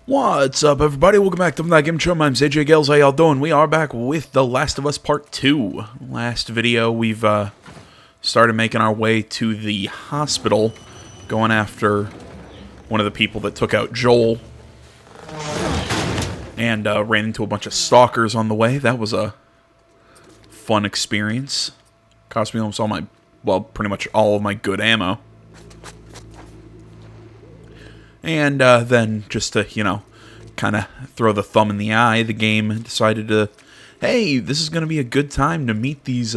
What's up, everybody? Welcome back to the Game Show. My name's AJ Gales. How y'all doing? We are back with The Last of Us Part 2. Last video, we've started making our way to the hospital, going after one of the people that took out Joel, and ran into a bunch of stalkers on the way. That was a fun experience. Cost me almost all my, well, pretty much all of my good ammo. And then, just to, you know, kind of throw the thumb in the eye, the game decided to, hey, this is going to be a good time to meet these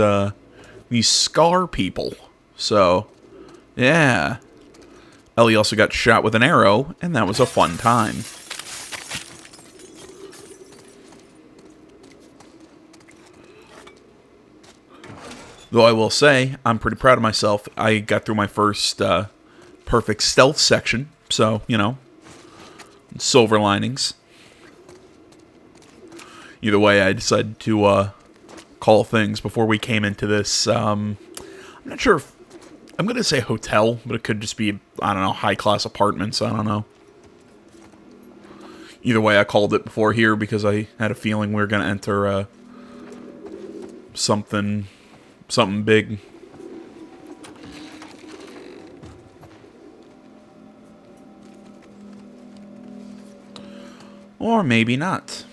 Scar people. So, yeah. Ellie also got shot with an arrow, and that was a fun time. Though I will say, I'm pretty proud of myself. I got through my first perfect stealth section. So, you know, silver linings. Either way, I decided to call things before we came into this, I'm not sure if, I'm going to say hotel, but it could just be, I don't know, high-class apartments, I don't know. Either way, I called it before here because I had a feeling we were going to enter something big. Or maybe not.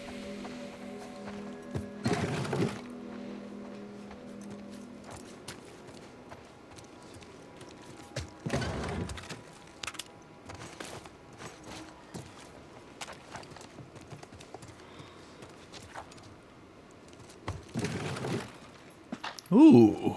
Ooh.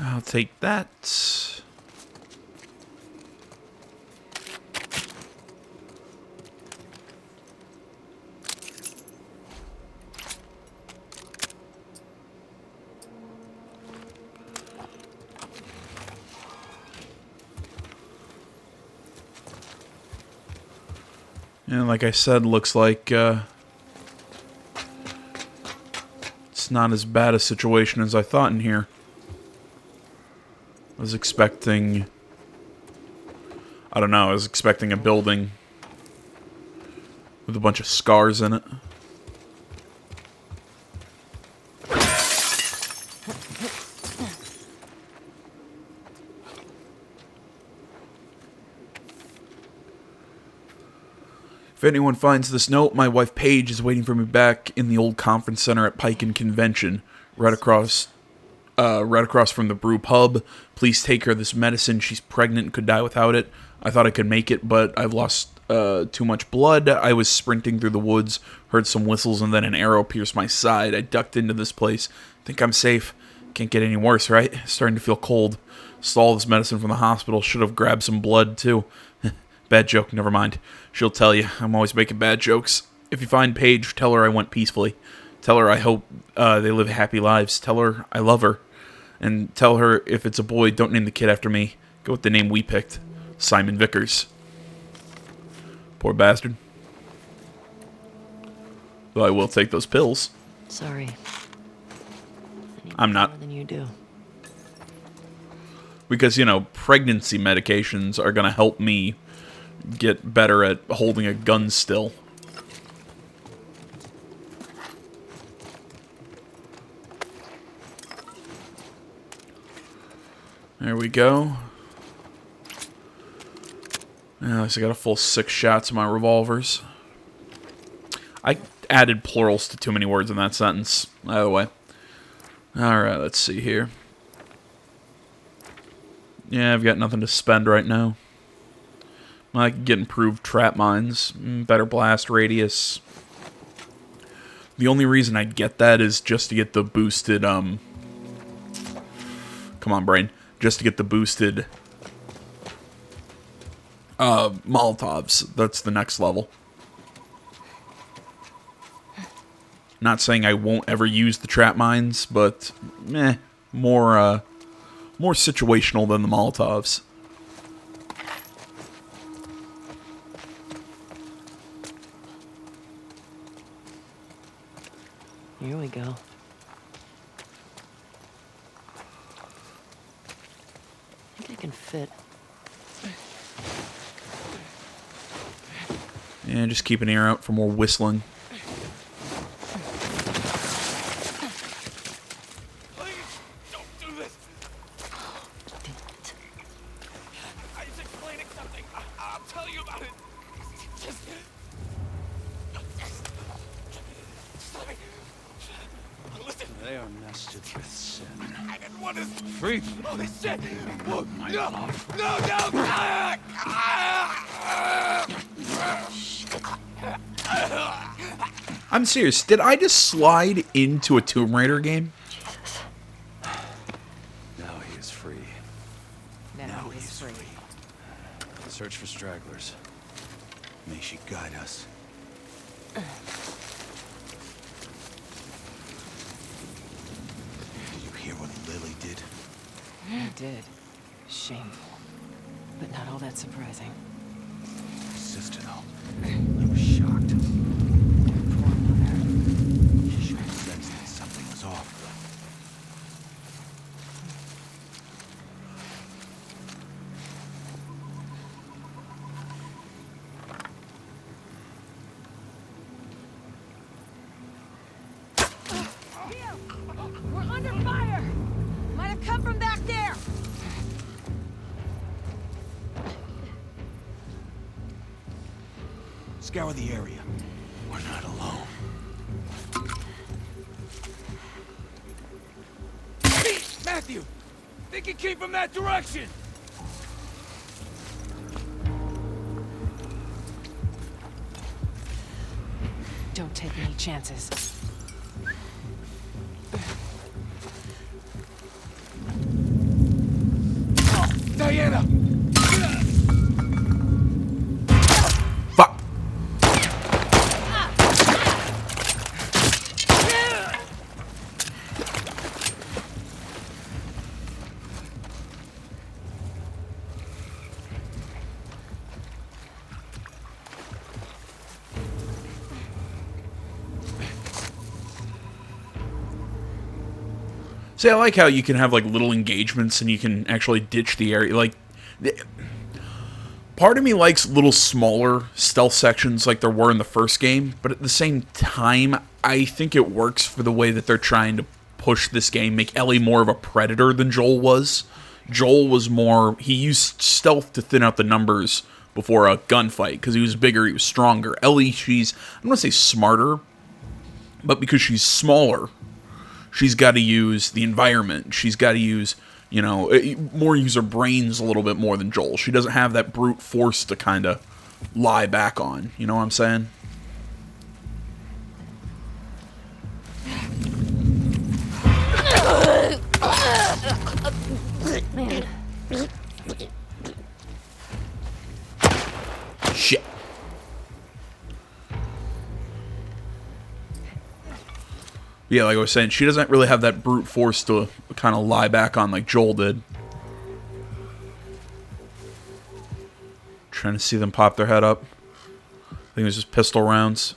I'll take that. And like I said, looks like it's not as bad a situation as I thought in here. I was expecting, I don't know, I was expecting a building with a bunch of scars in it. If anyone finds this note, my wife Paige is waiting for me back in the old conference center at Pike and Convention, right across from the brew pub. Please take her this medicine. She's pregnant and could die without it. I thought I could make it, but I've lost too much blood. I was sprinting through the woods, heard some whistles, and then an arrow pierced my side. I ducked into this place. Think I'm safe. Can't get any worse, right? Starting to feel cold. Stole this medicine from the hospital. Should have grabbed some blood, too. Bad joke, never mind. She'll tell you. I'm always making bad jokes. If you find Paige, tell her I went peacefully. Tell her I hope they live happy lives. Tell her I love her. And tell her if it's a boy, don't name the kid after me. Go with the name we picked. Simon Vickers. Poor bastard. Though I will take those pills. Sorry. I'm not. More than you do. Because, you know, pregnancy medications are going to help me get better at holding a gun still. There we go. At least I got a full 6 shots of my revolvers. I added plurals to too many words in that sentence. Either way. Alright, let's see here. Yeah, I've got nothing to spend right now. I can get improved trap mines, better blast radius. The only reason I'd get that is just to get the boosted, come on, brain. Just to get the boosted Molotovs. That's the next level. Not saying I won't ever use the trap mines, but more situational than the Molotovs. Here we go. I think I can fit. And just keep an ear out for more whistling. Please, don't do this. I was explaining something. I'll tell you about it. Just let me. Listen. They are nested with sin. I didn't want to. Free. Holy shit! Whoa, My no, love. no, no! I'm serious. Did I just slide into a Tomb Raider game? Jesus. Now he is free. Now he he's is free. Search for stragglers. May she guide us. Did you hear what Lily did? I did. Shameful. But not all that surprising. My sister, though. I was shocked. Poor mother. She should have sensed that something was off. We're under fire! Might have come from back there! Scour the area. We're not alone. Matthew! Think it came from that direction! Don't take any chances. Diana! Fuck. See, I like how you can have like little engagements and you can actually ditch the area. Like, part of me likes little smaller stealth sections like there were in the first game, but at the same time, I think it works for the way that they're trying to push this game, make Ellie more of a predator than Joel was. Joel was more, he used stealth to thin out the numbers before a gunfight, because he was bigger, he was stronger. Ellie, she's, I don't want to say smarter, but because she's smaller, she's got to use the environment. She's got to use, you know, more use her brains a little bit more than Joel. She doesn't have that brute force to kind of lie back on. You know what I'm saying? Shit. Yeah, like I was saying, she doesn't really have that brute force to kind of lie back on like Joel did. Trying to see them pop their head up. I think it was just pistol rounds.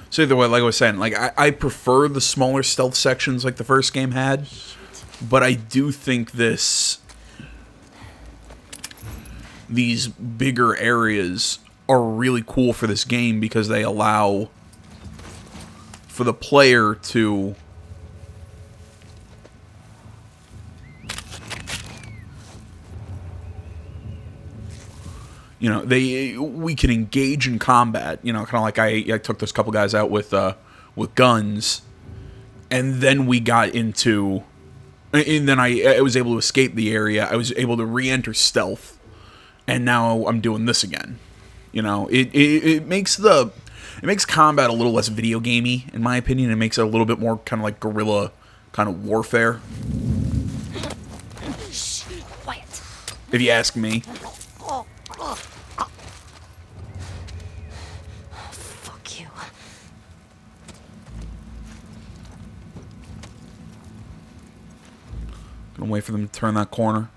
So either way, like I was saying, like I prefer the smaller stealth sections like the first game had, but I do think these bigger areas are really cool for this game because they allow for the player to you know, we can engage in combat, you know, kind of like I took those couple guys out with guns, and then we got into, and then I was able to escape the area. I was able to re-enter stealth, and now I'm doing this again. You know, it makes combat a little less video gamey, in my opinion. It makes it a little bit more kind of like guerrilla kind of warfare. Shh, quiet. If you ask me. Fuck you. And wait for them to turn that corner.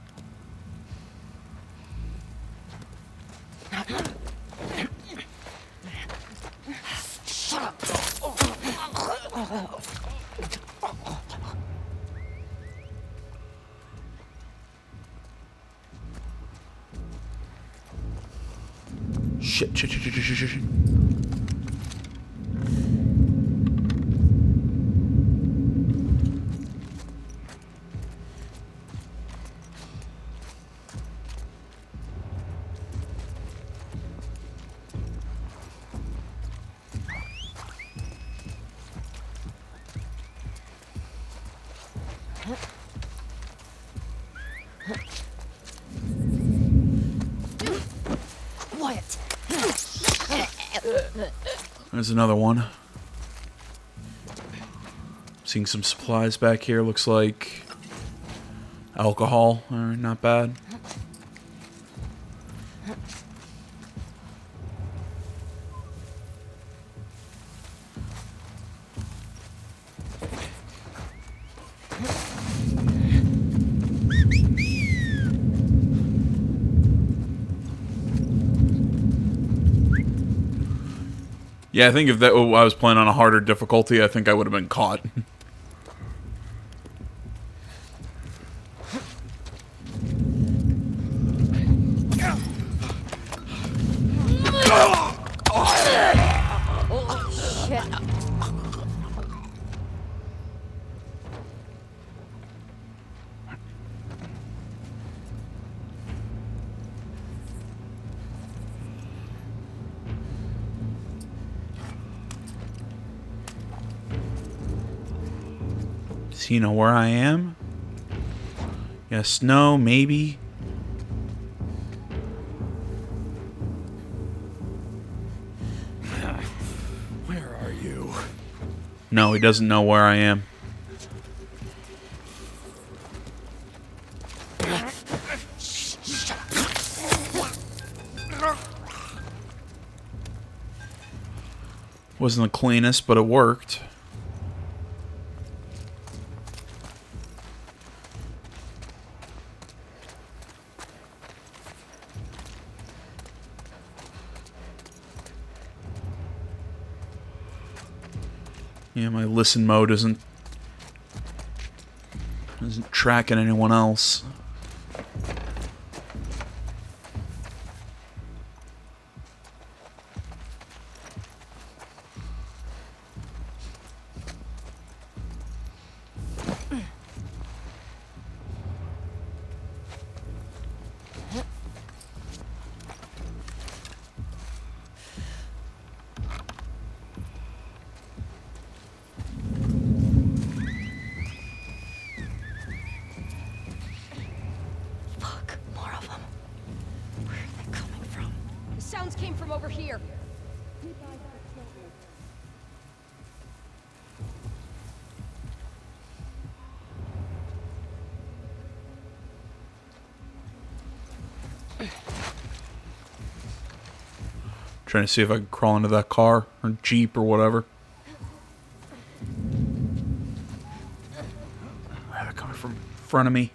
Shit, shit, shit, shit, shit, shit, shit. Quiet. There's another one. Seeing some supplies back here. Looks like alcohol. Alright, not bad. Yeah, I think if that I was playing on a harder difficulty, I think I would have been caught. Shit. Does he know where I am? Yes, no, maybe. Where are you? No, he doesn't know where I am. Wasn't the cleanest, but it worked. Yeah, my listen mode isn't tracking anyone else. Fuck, more of them. Where are they coming from? The sounds came from over here. Trying to see if I can crawl into that car or Jeep or whatever. They're coming from in front of me.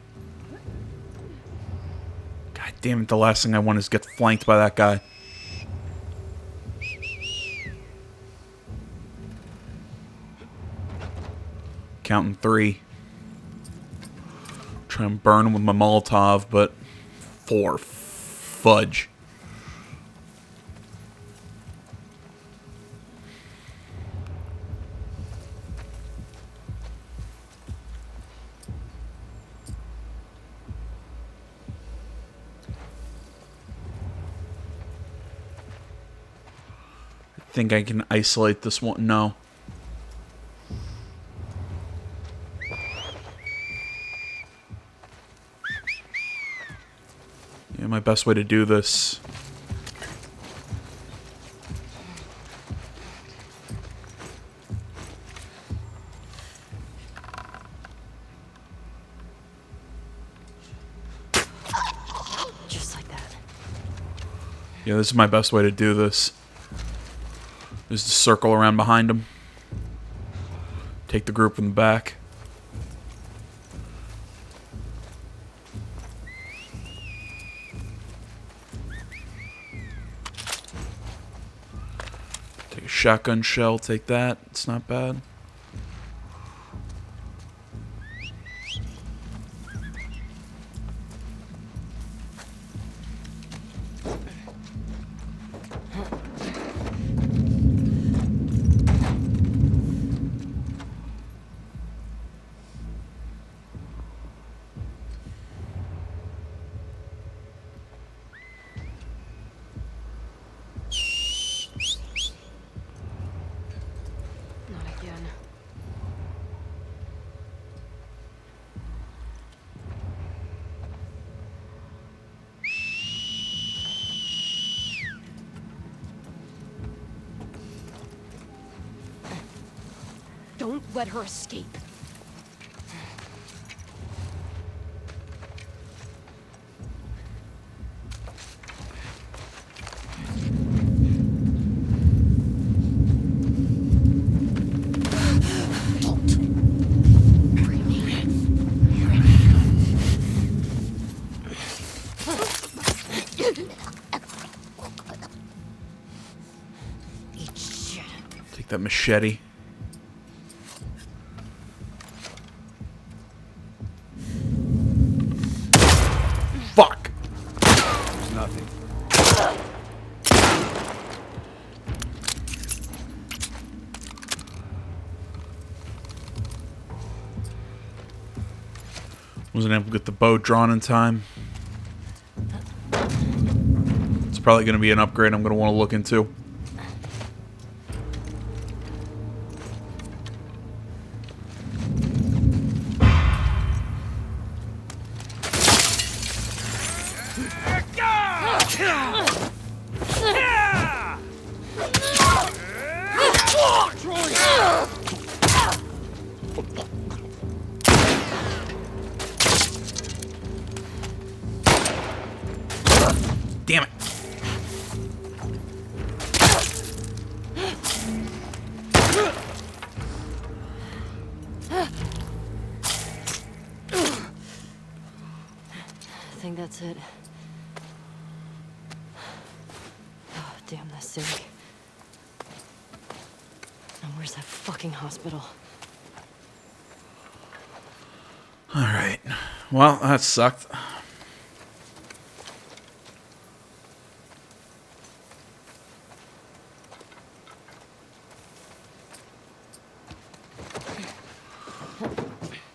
God damn it, the last thing I want is get flanked by that guy. Counting 3. Try and burn him with my Molotov, but 4. Fudge. Think I can isolate this one? No. Yeah, my best way to do this. Just like that. Yeah, this is my best way to do this. Is to circle around behind him. Take the group in the back. Shotgun shell, take that. It's not bad. Not again. Don't let her escape. Eat shit. Take that machete. Fuck! There's nothing. Wasn't able to get the bow drawn in time. It's probably going to be an upgrade I'm going to want to look into. Damn it. I think that's it. Oh, damn that sink. Now where's that fucking hospital? Alright. Well, that sucked.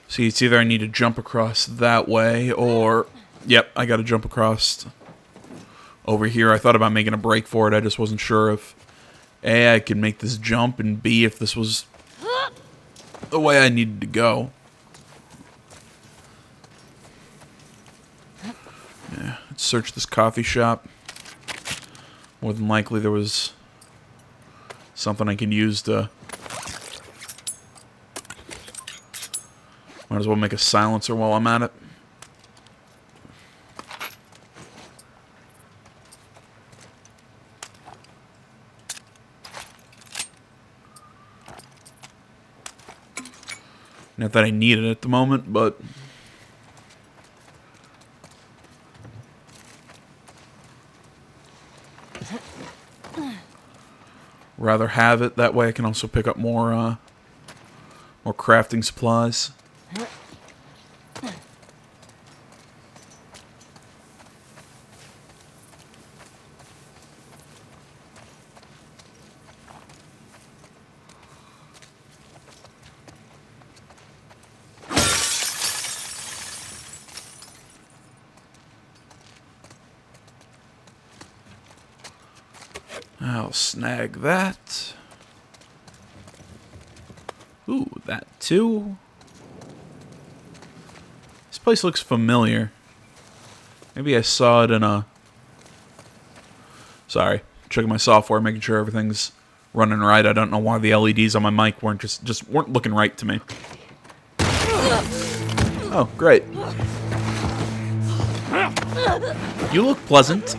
See, it's either I need to jump across that way, or... Yep, I gotta jump across over here. I thought about making a break for it. I just wasn't sure if A, I could make this jump, and B, if this was the way I needed to go. Yeah, let's search this coffee shop. More than likely there was something I can use to... Might as well make a silencer while I'm at it. Not that I need it at the moment, but... rather have it. That way I can also pick up more crafting supplies. I'll snag that. Ooh, that too. This place looks familiar. Maybe I saw it in a... Sorry, checking my software, making sure everything's running right. I don't know why the LEDs on my mic weren't just weren't looking right to me. Oh, great. You look pleasant.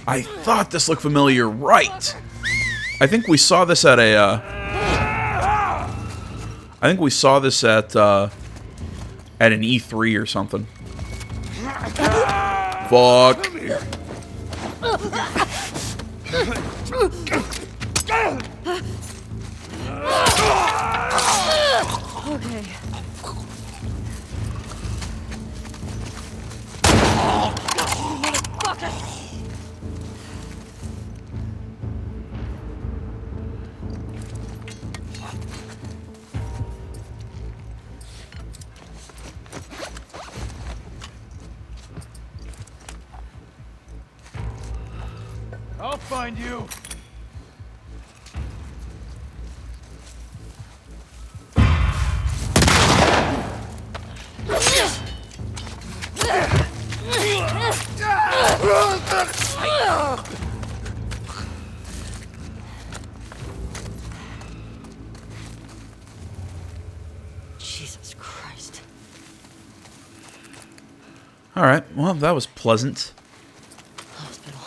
I thought this looked familiar, right? I think we saw this at a, I think we saw this at an E3 or something. Fuck. Okay. I'll find you. Jesus Christ. All right. Well, that was pleasant. Hospital.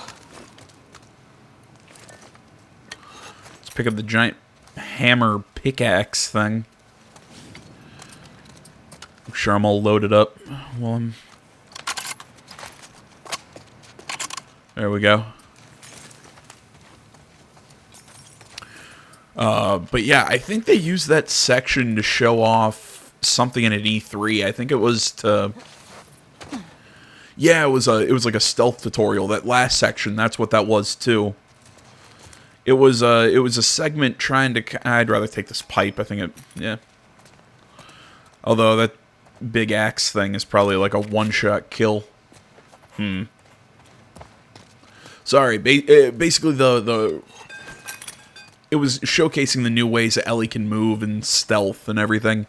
Let's pick up the giant hammer pickaxe thing. I'm sure I'm all loaded up. Well, there we go. But yeah, I think they used that section to show off something in an E3. I think it was to... Yeah, it was like a stealth tutorial. That last section, that's what that was too. It was a segment trying to... I'd rather take this pipe. I think it... Yeah. Although that big axe thing is probably like a one-shot kill. Sorry, basically it was showcasing the new ways that Ellie can move and stealth and everything.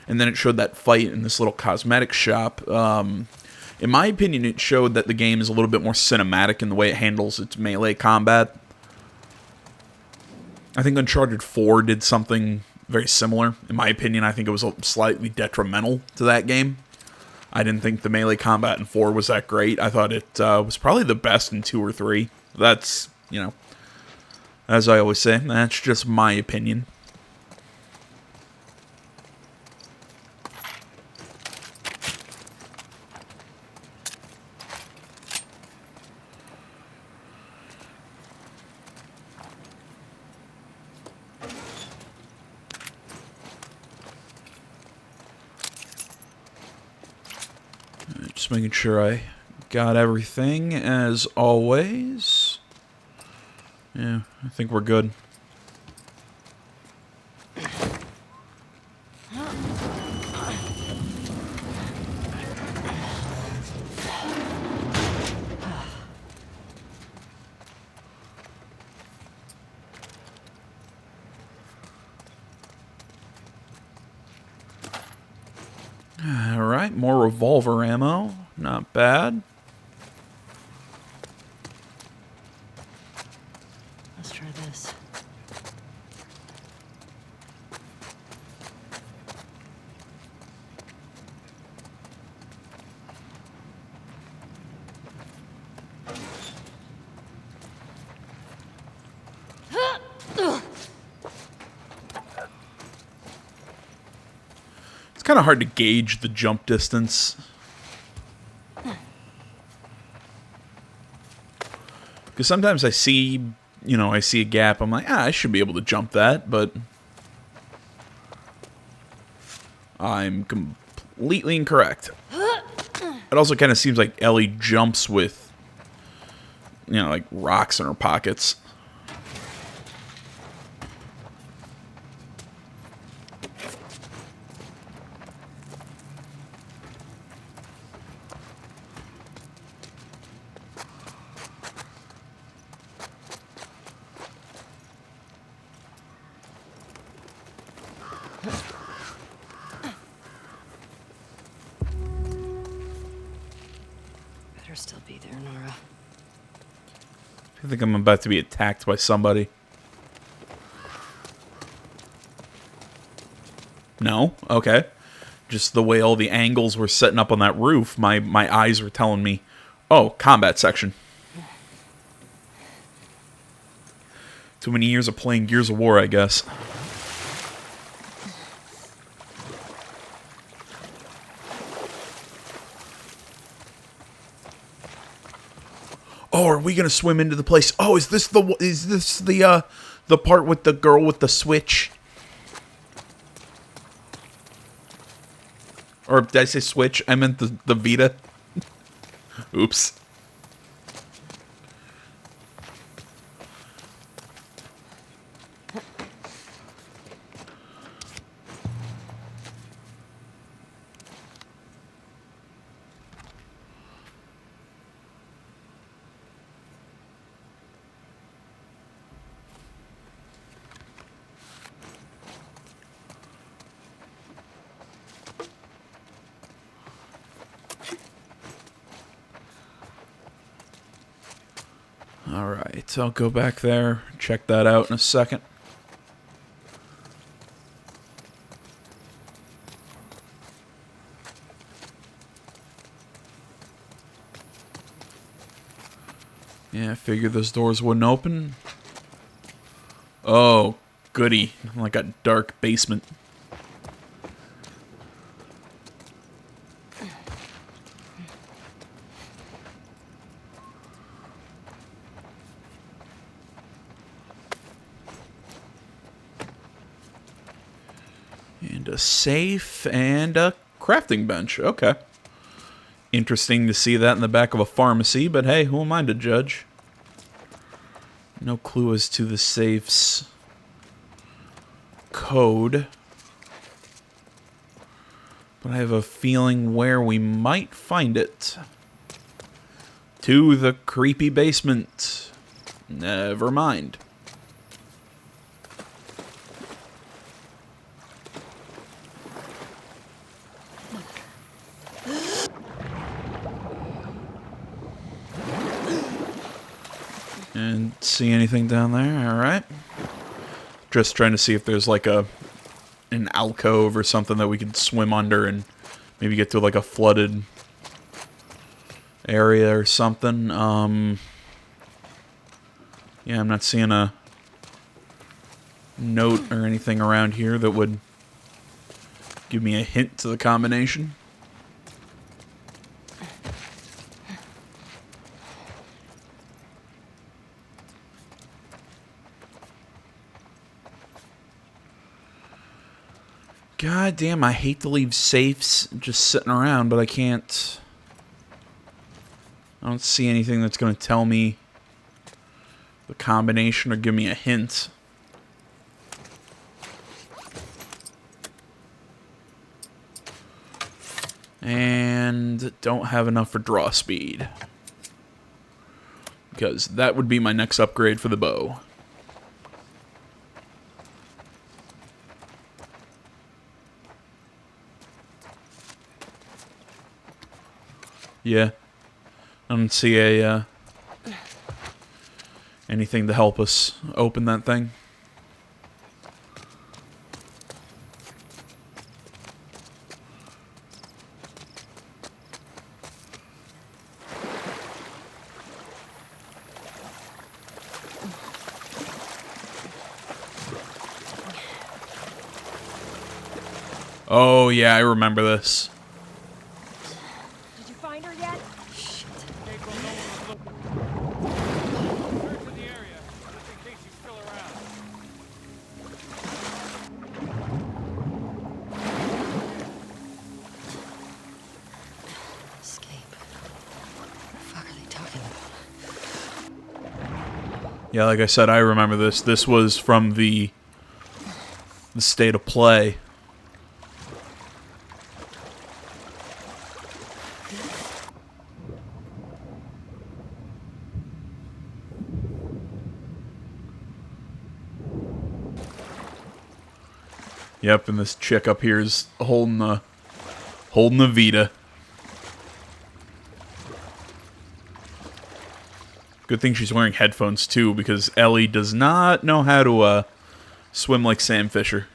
And then it showed that fight in this little cosmetic shop. In my opinion, it showed that the game is a little bit more cinematic in the way it handles its melee combat. I think Uncharted 4 did something very similar. In my opinion, I think it was slightly detrimental to that game. I didn't think the melee combat in 4 was that great. I thought it was probably the best in 2 or 3. That's, you know, as I always say, that's just my opinion. Just making sure I got everything as always. Yeah, I think we're good. Alright, more revolver ammo. Not bad. Let's try this. It's kind of hard to gauge the jump distance. Because sometimes I see, you know, I see a gap. I'm like, I should be able to jump that, but I'm completely incorrect. It also kind of seems like Ellie jumps with, you know, like rocks in her pockets. Better still be there, Nora. I think I'm about to be attacked by somebody. No? Okay. Just the way all the angles were setting up on that roof, my eyes were telling me, oh, combat section. Too many years of playing Gears of War, I guess. Oh, are we gonna swim into the place? Oh, is this the part with the girl with the switch? Or did I say switch? I meant the Vita. Oops. Alright, I'll go back there, check that out in a second. Yeah, I figured those doors wouldn't open. Oh, goody. Like a dark basement. And a safe and a crafting bench. Okay. Interesting to see that in the back of a pharmacy, but hey, who am I to judge? No clue as to the safe's code. But I have a feeling where we might find it. To the creepy basement. Never mind. And see anything down there? Alright. Just trying to see if there's like an alcove or something that we could swim under and maybe get to like a flooded area or something. Yeah, I'm not seeing a note or anything around here that would give me a hint to the combination. God damn, I hate to leave safes just sitting around, but I can't. I don't see anything that's going to tell me the combination or give me a hint. And don't have enough for draw speed. Because that would be my next upgrade for the bow. Yeah. I don't see anything to help us open that thing. Oh yeah, I remember this. Did you find her yet? April, no one was looking. Search in the area, just in case she's still around. Escape. What the fuck are they talking about? Yeah, like I said, I remember this. This was from the State of Play. Yep, and this chick up here is holding the Vita. Good thing she's wearing headphones too, because Ellie does not know how to swim like Sam Fisher.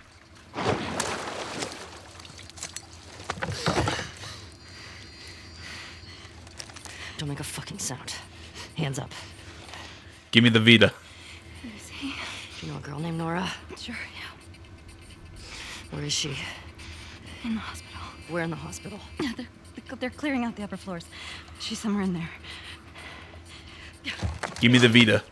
Don't make a fucking sound. Hands up. Give me the Vita. Do you know a girl named Nora? Sure, yeah. Where is she? In the hospital. Where in the hospital? Yeah, they're clearing out the upper floors. She's somewhere in there. Give me the Vita.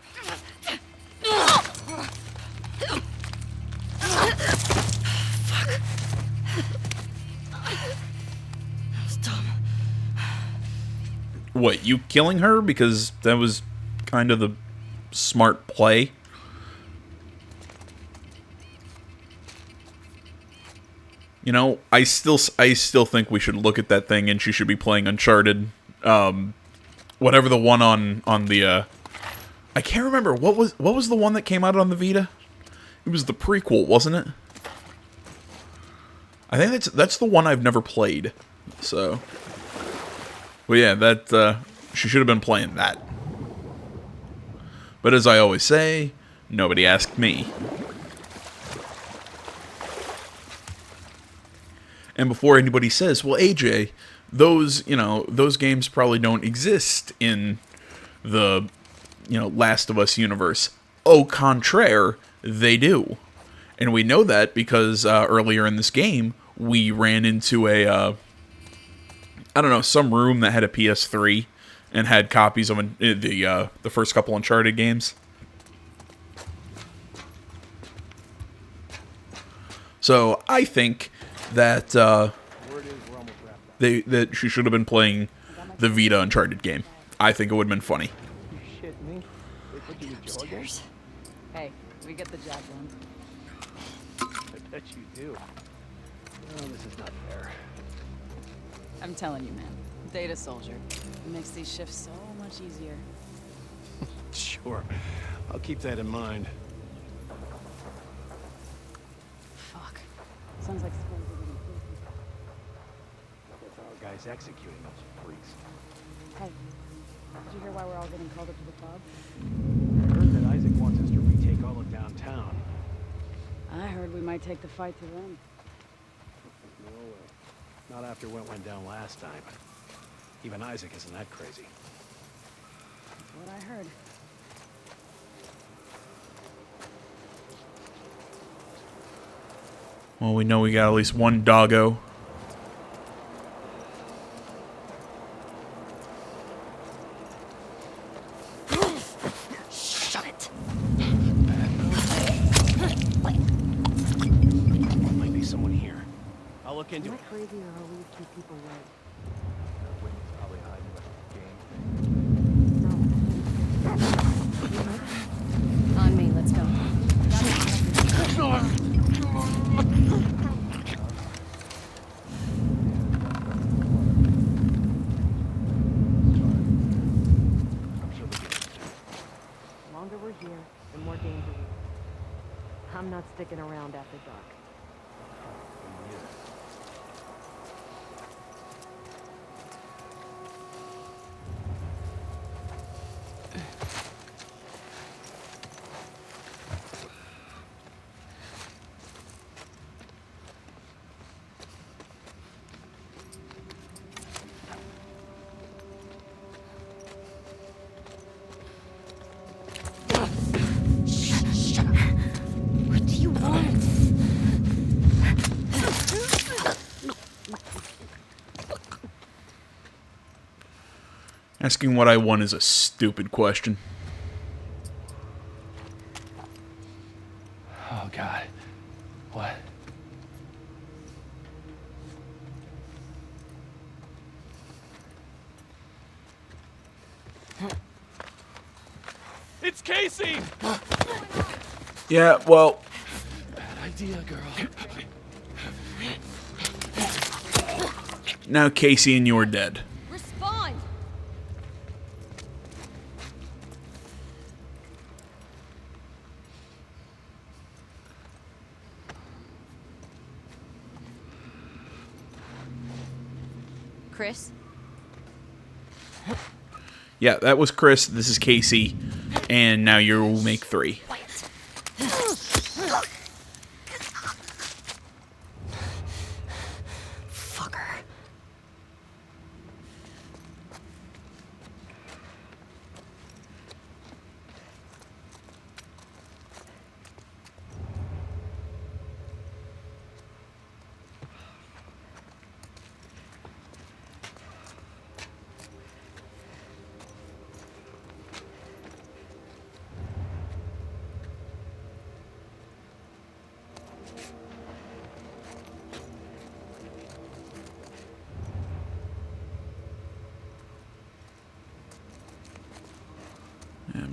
What, you killing her? Because that was kind of the smart play. You know, I still think we should look at that thing and she should be playing Uncharted. Whatever the one on the I can't remember what was the one that came out on the Vita? It was the prequel, wasn't it? I think that's the one I've never played. So, well, yeah, that she should have been playing that. But as I always say, nobody asked me. And before anybody says, well, AJ, those games probably don't exist in the, Last of Us universe. Au contraire, they do. And we know that because earlier in this game, we ran into some room that had a PS3 and had copies of the first couple Uncharted games. So I think that that she should have been playing the Vita Uncharted game. I think it would have been funny. You shit me? They put you in jail again? Hey, we get the job done. I bet you do. No, this is not fair. I'm telling you, man. Data soldier. It makes these shifts so much easier. Sure. I'll keep that in mind. Fuck. Sounds like school's getting busy. That's our guys executing those freaks. Hey, did you hear why we're all getting called up to the club? I heard that Isaac wants us to retake all of downtown. I heard we might take the fight to them. No way. Not after what went down last time. Even Isaac isn't that crazy. That's what I heard. Well, we know we got at least one doggo. Shut it. Might be someone here. I'll look into it. Crazy or are we keep people right? Whitney's probably hiding the game. On me, let's go. The longer we're here, the more danger we are. I'm not sticking around after dark. Shut up. What do you want? Asking what I want is a stupid question. Oh, God. What? It's Casey! Yeah, well, Bad idea, girl. now Casey and you are dead. Respond! Chris? Yeah, that was Chris. This is Casey. And now you'll make 3. Fucker.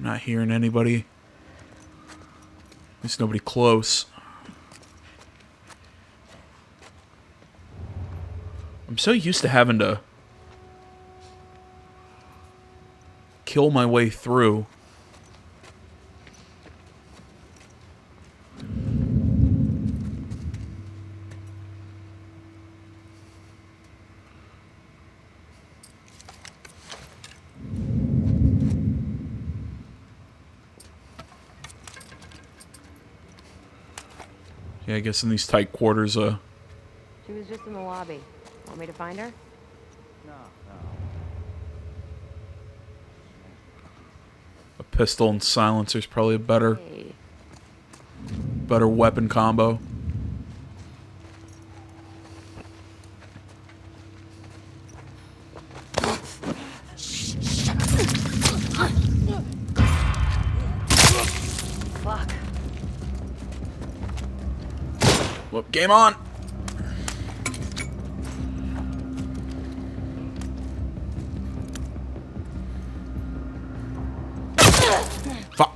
I'm not hearing anybody. At least nobody close. I'm so used to having to kill my way through. Yeah, I guess in these tight quarters, She was just in the lobby. Want me to find her? a pistol and silencer is probably a better Hey. weapon combo. Fuck. Whoop, game on! Fuck.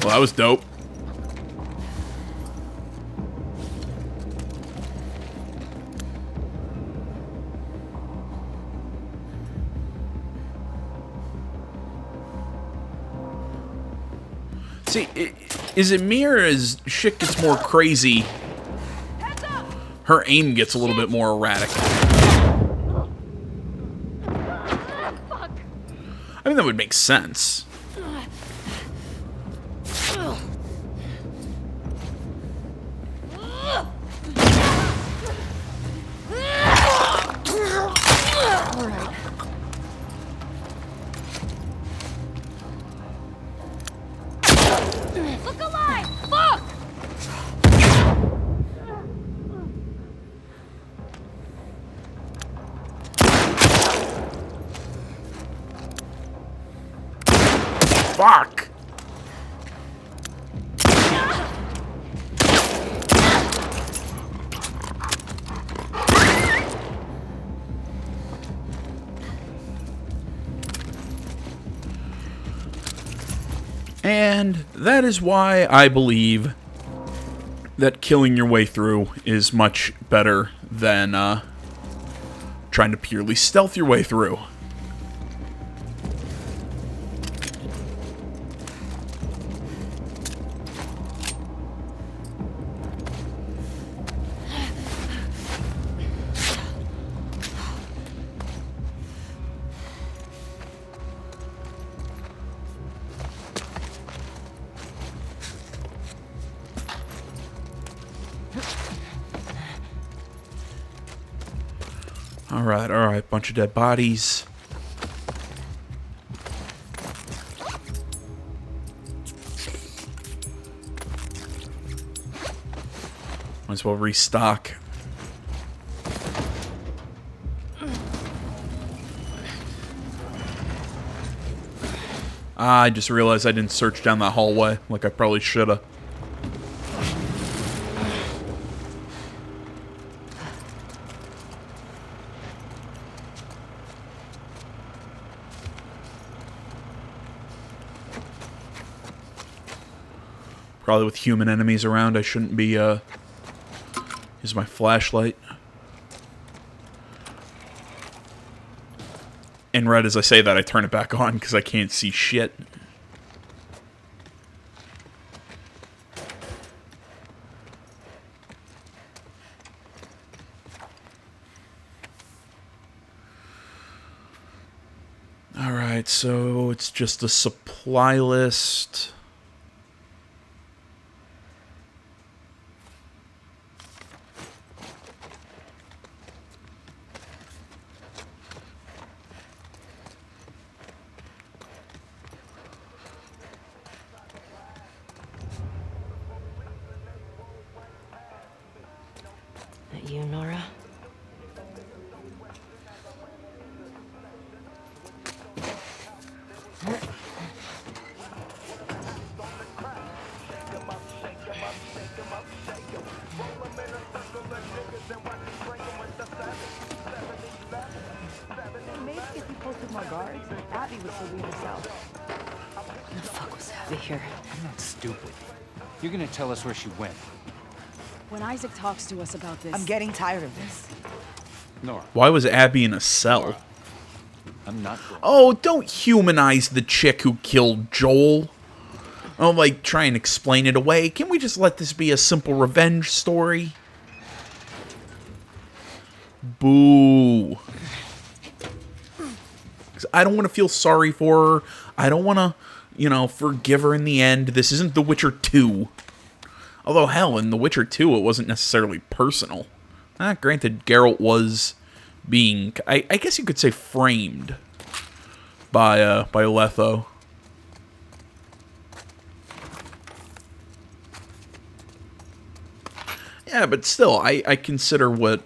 Well, that was dope. See, is it me or as shit gets more crazy, her aim gets a little bit more erratic? I mean, that would make sense. Look alive! Fuck! Fuck! And that is why I believe that killing your way through is much better than trying to purely stealth your way through. Alright, bunch of dead bodies. Might as well restock. I just realized I didn't search down that hallway like I probably shoulda. Probably with human enemies around, I shouldn't be, use my flashlight. And right as I say that, I turn it back on because I can't see shit. Alright, so it's just a supply list. That you, Nora? This will be the south. Who the fuck was Abby here? I'm not stupid. You're gonna tell us where she went. When Isaac talks to us about this... I'm getting tired of this. Nora, Why was Abby in a cell? I'm not going. Oh, don't humanize the chick who killed Joel. Oh, like, try and explain it away. Can we just let this be a simple revenge story? Boo. 'Cause I don't want to feel sorry for her. I don't want to, you know, forgive her in the end. This isn't The Witcher 2. Although, hell, in The Witcher 2, it wasn't necessarily personal. Granted, Geralt was being, I guess you could say, framed by Letho. Yeah, but still, I consider what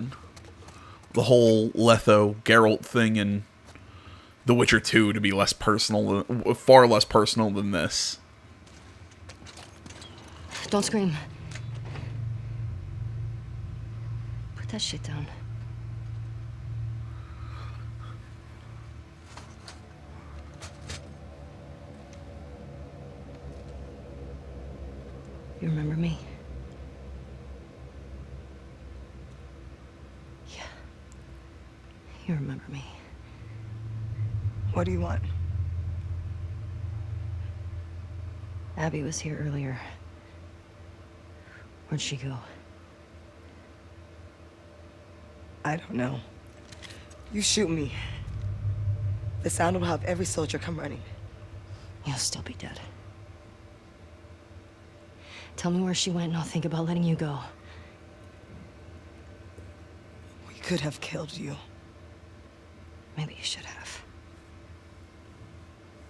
the whole Letho-Geralt thing in The Witcher 2 to be less personal, far less personal than this. Don't scream. Put that shit down. You remember me? Yeah. You remember me. What do you want? Abby was here earlier. Where'd she go? I don't know. You shoot me. The sound will have every soldier come running. You'll still be dead. Tell me where she went and I'll think about letting you go. We could have killed you. Maybe you should have.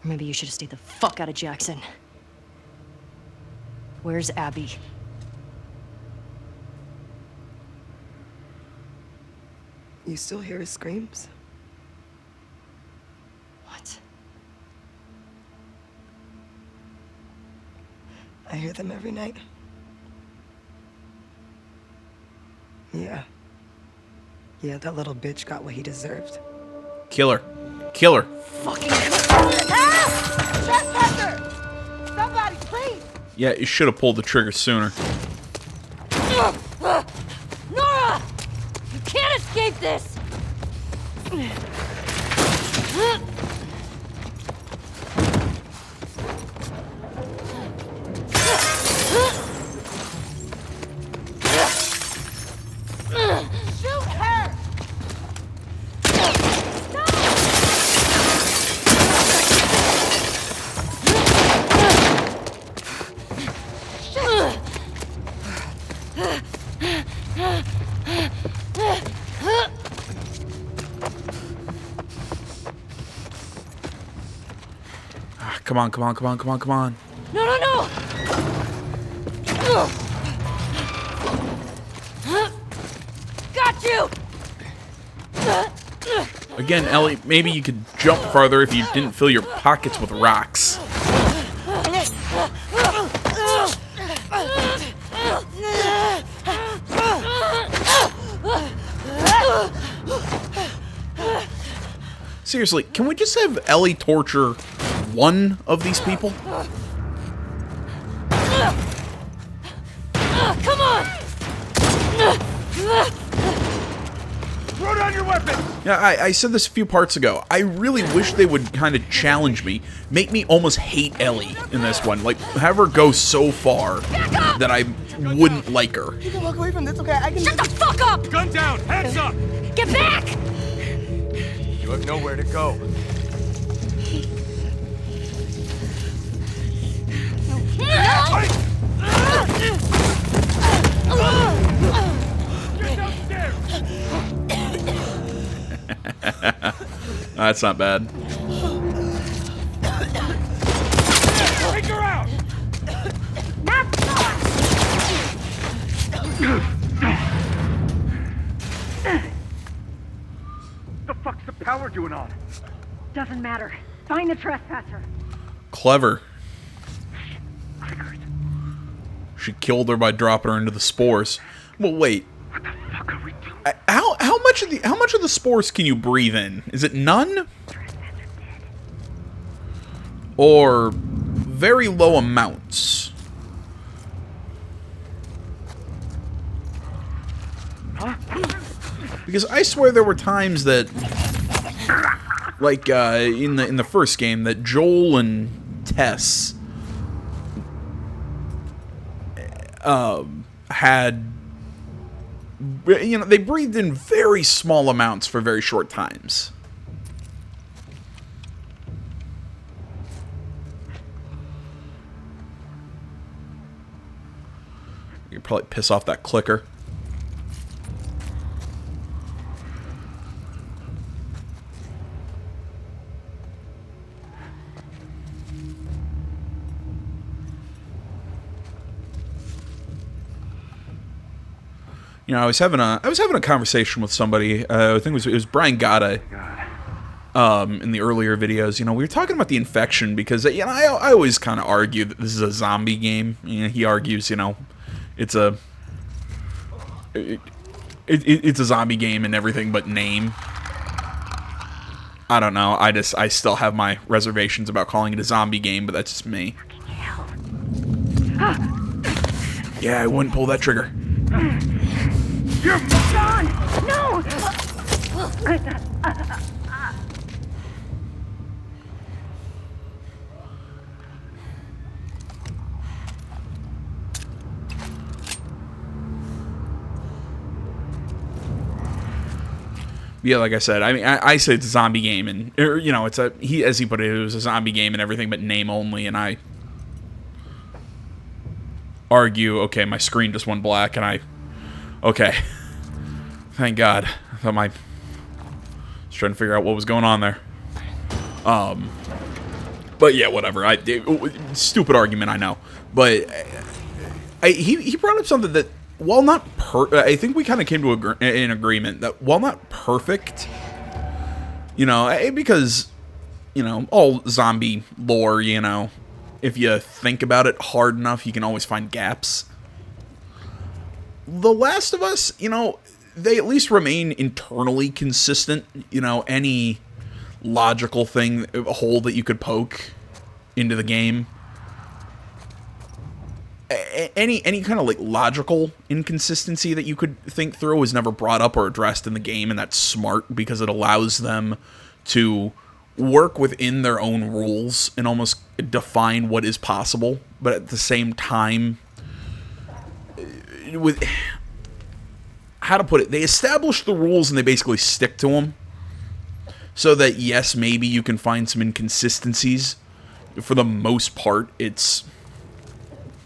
Or maybe you should have stayed the fuck out of Jackson. Where's Abby? You still hear his screams? What? I hear them every night. Yeah. Yeah, that little bitch got what he deserved. Kill her. Kill her. Fucking Trespasser! Somebody, please! Yeah, you should have pulled the trigger sooner. Nora! You can't escape this! Shoot her! Ah, come on, come on, come on, come on, come on. No, no, no! Got you! Again, Ellie, maybe you could jump farther if you didn't fill your pockets with rocks. Seriously, can we just have Ellie torture one of these people? Come on! Throw down your weapon! Yeah, I said this a few parts ago. I really wish they would kind of challenge me, make me almost hate Ellie in this one. Like, have her go so far that I wouldn't like her. You can walk away from this, okay? I can. Shut the fuck up! Gun down! Hands up! Get back! You have nowhere to go. Get downstairs! That's not bad. Take her out! The fuck's the power doing on? Doesn't matter. Find the trespasser. Clever. She killed her by dropping her into the spores. Well, wait. What the fuck are we doing? How much of the spores can you breathe in? Is it none? or very low amounts. Because I swear there were times that, like in the first game, that Joel and Tess had, you know, they breathed in very small amounts for very short times. You could probably piss off that clicker. You know, I was having a conversation with somebody. I think it was Brian Gatta. In the earlier videos, you know, we were talking about the infection because, you know, I always kind of argue that this is a zombie game. You know, he argues, you know, it's a zombie game and everything but name. I don't know. I still have my reservations about calling it a zombie game, but that's just me. Yeah, I wouldn't pull that trigger. John! No! Yeah, like I said, I mean, I say it's a zombie game, and, you know, it's as he put it, it was a zombie game and everything but name only, and I argue, okay, my screen just went black, and okay. Thank God. I thought I was trying to figure out what was going on there. But yeah, whatever. Stupid argument, I know. But he brought up something that, while not I think we kind of came to an agreement that while not perfect, you know, because, you know, all zombie lore, you know, if you think about it hard enough, you can always find gaps. The Last of Us, you know, they at least remain internally consistent. You know, any logical thing, a hole that you could poke into the game, any kind of like logical inconsistency that you could think through is never brought up or addressed in the game, and that's smart because it allows them to work within their own rules and almost define what is possible, but at the same time, with how to put it, they establish the rules and they basically stick to them, so that yes, maybe you can find some inconsistencies. For the most part,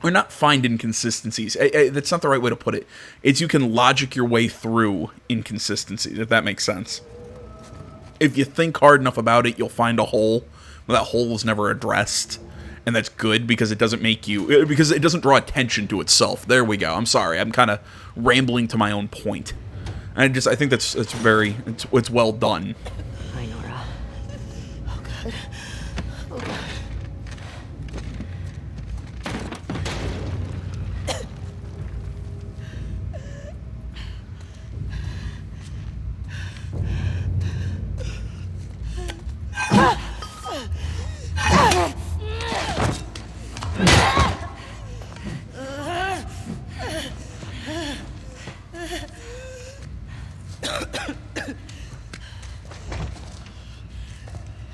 or not find inconsistencies. That's not the right way to put it. It's you can logic your way through inconsistencies, if that makes sense. If you think hard enough about it, you'll find a hole. Well, that hole is never addressed. And that's good because it doesn't because it doesn't draw attention to itself. There we go. I'm sorry. I'm kind of rambling to my own point. And I think that's it's well done. Hi, Nora. Oh, God. Oh, God.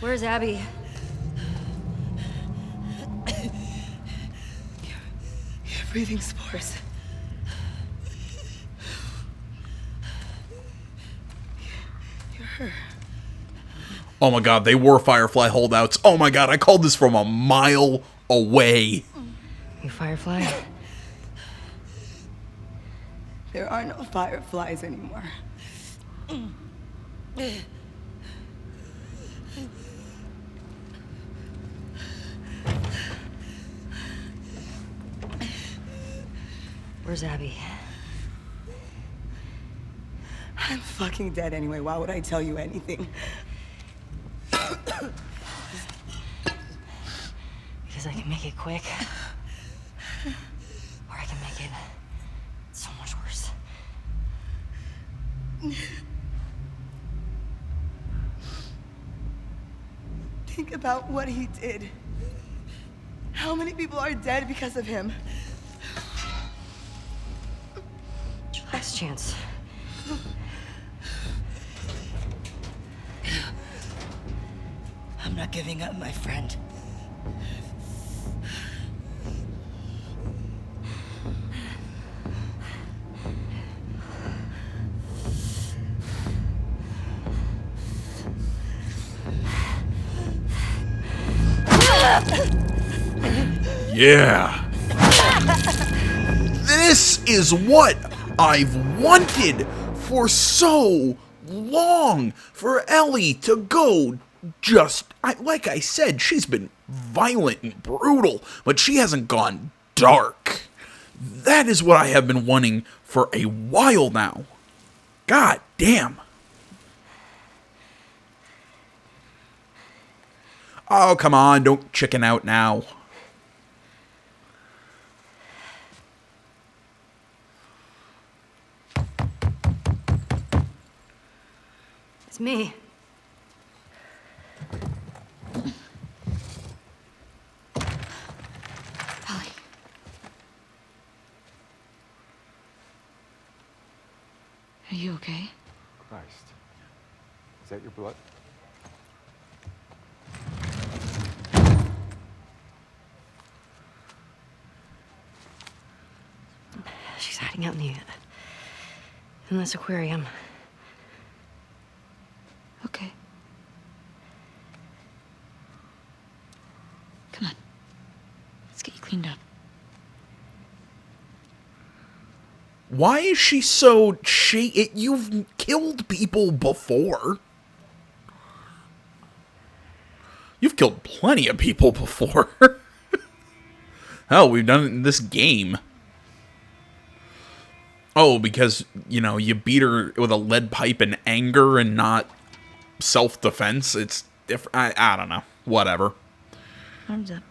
Where's Abby? You're breathing spores. You're her. Oh my god, they were Firefly holdouts. Oh my god, I called this from a mile away. You Firefly? There are no fireflies anymore. Where's Abby? I'm fucking dead anyway. Why would I tell you anything? Because I can make it quick. Or I can make it so much worse. Think about what he did. How many people are dead because of him? Last chance. I'm not giving up, my friend. Yeah. This is what I've wanted for so long. For Ellie to go like I said, she's been violent and brutal, but she hasn't gone dark. That is what I have been wanting for a while now. God damn. Oh, come on, don't chicken out now. It's me. Ellie. Are you okay? Christ. Is that your blood? She's hiding out in this aquarium. Okay. Come on. Let's get you cleaned up. Why is she so you've killed people before. You've killed plenty of people before. Hell, we've done it in this game. Oh, because, you know, you beat her with a lead pipe in anger and not self-defense. It's different. I don't know. Whatever. Arms up.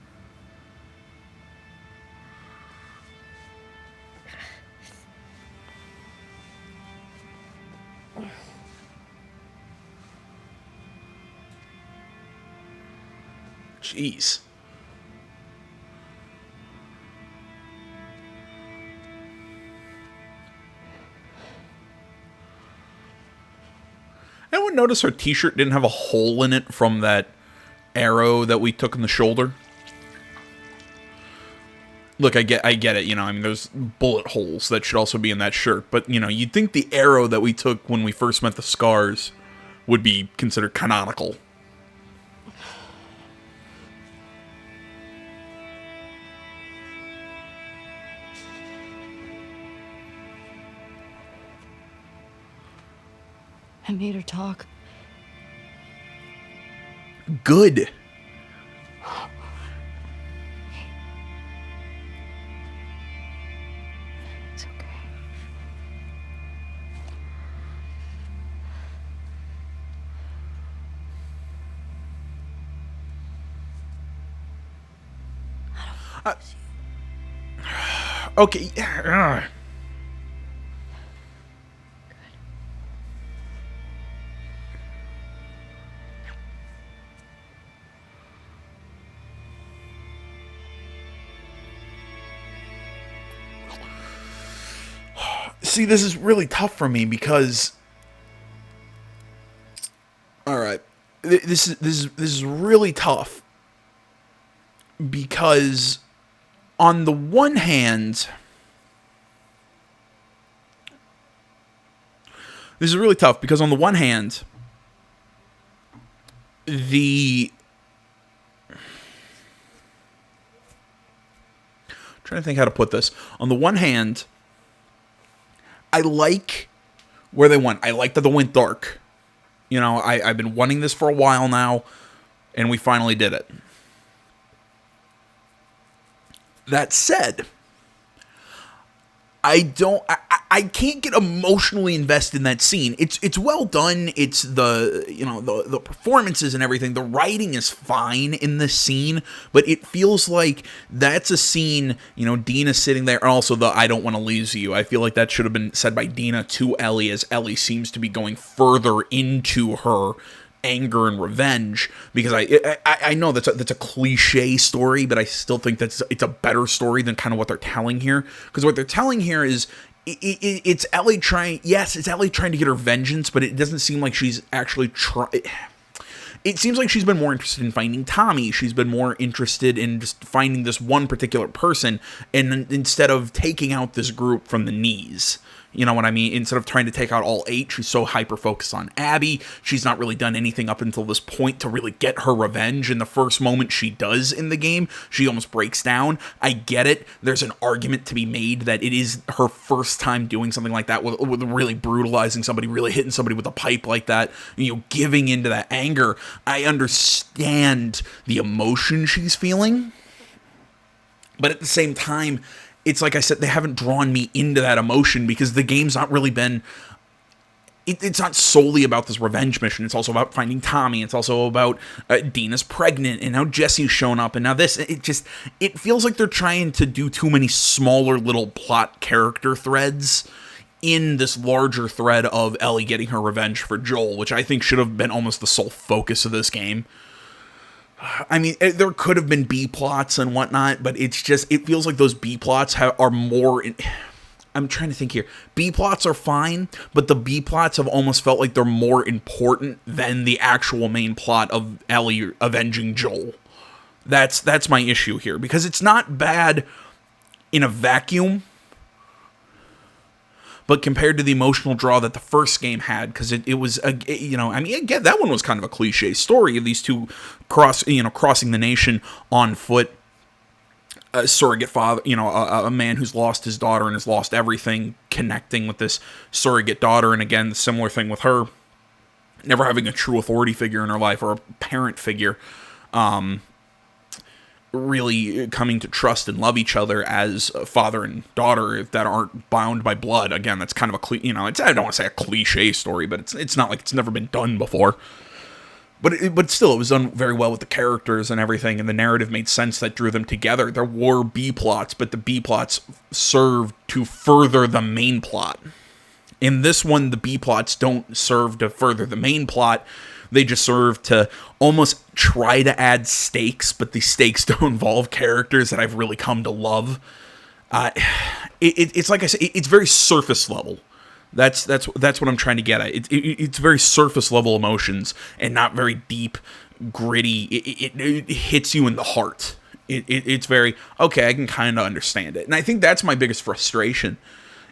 Jeez. Anyone notice her t-shirt didn't have a hole in it from that arrow that we took in the shoulder? Look, I get it, you know, I mean, there's bullet holes that should also be in that shirt, but, you know, you'd think the arrow that we took when we first met the Scars would be considered canonical. I made her talk. Good. It's okay. Okay. See, this is really tough for me because, all right, this is really tough because, on the one hand, this is really tough because on the one hand, trying to think how to put this. On the one hand, I like where they went. I like that they went dark. You know, I've been wanting this for a while now, and we finally did it. That said, I can't get emotionally invested in that scene. It's well done. It's the performances and everything. The writing is fine in this scene, but it feels like that's a scene, you know, Dina sitting there, and also the I don't want to lose you. I feel like that should have been said by Dina to Ellie, as Ellie seems to be going further into her anger and revenge, because I know that's a cliche story, but I still think it's a better story than kind of what they're telling here, because what they're telling here is it's Ellie trying to get her vengeance, but it doesn't seem like she's actually trying. It seems like she's been more interested in finding Tommy. She's been more interested in just finding this one particular person, and instead of taking out this group from the knees. You know what I mean? Instead of trying to take out all 8, she's so hyper-focused on Abby. She's not really done anything up until this point to really get her revenge. In the first moment she does in the game, she almost breaks down. I get it. There's an argument to be made that it is her first time doing something like that, with really brutalizing somebody, really hitting somebody with a pipe like that, giving into that anger. I understand the emotion she's feeling, but at the same time, it's like I said, they haven't drawn me into that emotion, because the game's not really been... It's not solely about this revenge mission. It's also about finding Tommy. It's also about Dina's pregnant, and now Jesse's shown up, and now this. It feels like they're trying to do too many smaller little plot character threads in this larger thread of Ellie getting her revenge for Joel, which I think should have been almost the sole focus of this game. I mean, there could have been B plots and whatnot, but it feels like those B plots are more... I'm trying to think here. B plots are fine, but the B plots have almost felt like they're more important than the actual main plot of Ellie avenging Joel. That's my issue here, because it's not bad in a vacuum, but compared to the emotional draw that the first game had, because it was, again, that one was kind of a cliche story of these two crossing the nation on foot, a surrogate father, a man who's lost his daughter and has lost everything, connecting with this surrogate daughter, and again, the similar thing with her, never having a true authority figure in her life, or a parent figure, really coming to trust and love each other as a father and daughter that aren't bound by blood. Again, that's kind of I don't want to say a cliche story, but it's not like it's never been done before. But still, it was done very well with the characters and everything, and the narrative made sense that drew them together. There were B plots, but the B plots served to further the main plot. In this one, the B plots don't serve to further the main plot. They just serve to almost try to add stakes, but the stakes don't involve characters that I've really come to love. It's like I said, it's very surface level. That's what I'm trying to get at. It's very surface level emotions and not very deep, gritty. It hits you in the heart. It's very, okay, I can kind of understand it. And I think that's my biggest frustration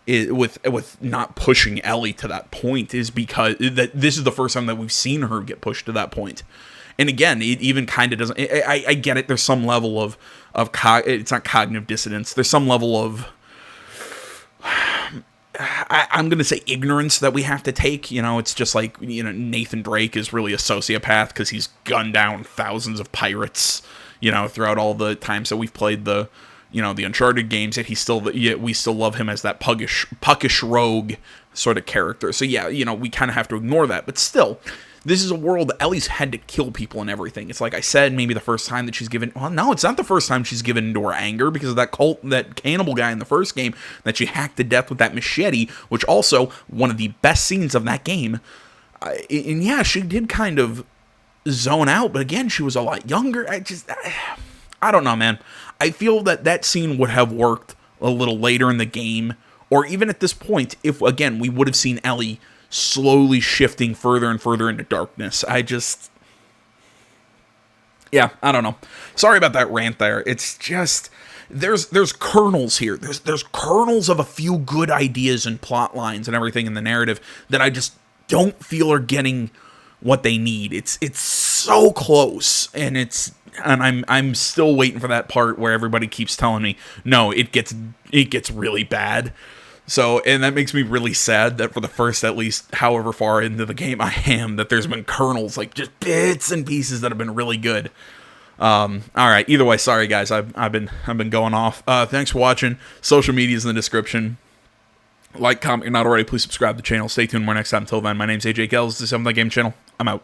with not pushing Ellie to that point, is because that this is the first time that we've seen her get pushed to that point. And again, it even kind of doesn't... I get it. There's some level of it's not cognitive dissonance. There's some level of... I'm going to say ignorance that we have to take. It's just like, Nathan Drake is really a sociopath because he's gunned down thousands of pirates, throughout all the times that we've played the Uncharted games, yet we still love him as that puckish rogue sort of character. So yeah, we kind of have to ignore that. But still, this is a world that Ellie's had to kill people and everything. It's like I said, maybe the first time that she's given... Well, no, it's not the first time she's given into her anger, because of that cannibal guy in the first game that she hacked to death with that machete, which also, one of the best scenes of that game. And yeah, she did kind of zone out, but again, she was a lot younger. I don't know, man. I feel that scene would have worked a little later in the game, or even at this point, if, again, we would have seen Ellie slowly shifting further and further into darkness. Yeah, I don't know. Sorry about that rant there. It's just, there's kernels here. There's kernels of a few good ideas and plot lines and everything in the narrative that I just don't feel are getting what they need. It's so close, and I'm still waiting for that part where everybody keeps telling me, no, it gets really bad. So, and that makes me really sad that for the first, at least, however far into the game I am, that there's been kernels, like just bits and pieces that have been really good. All right. Either way, sorry guys, I've been going off. Thanks for watching. Social media is in the description. Like, comment, if you're not already, please subscribe to the channel. Stay tuned more next time. Until then, my name's AJ Kells. This is the Game Channel. I'm out.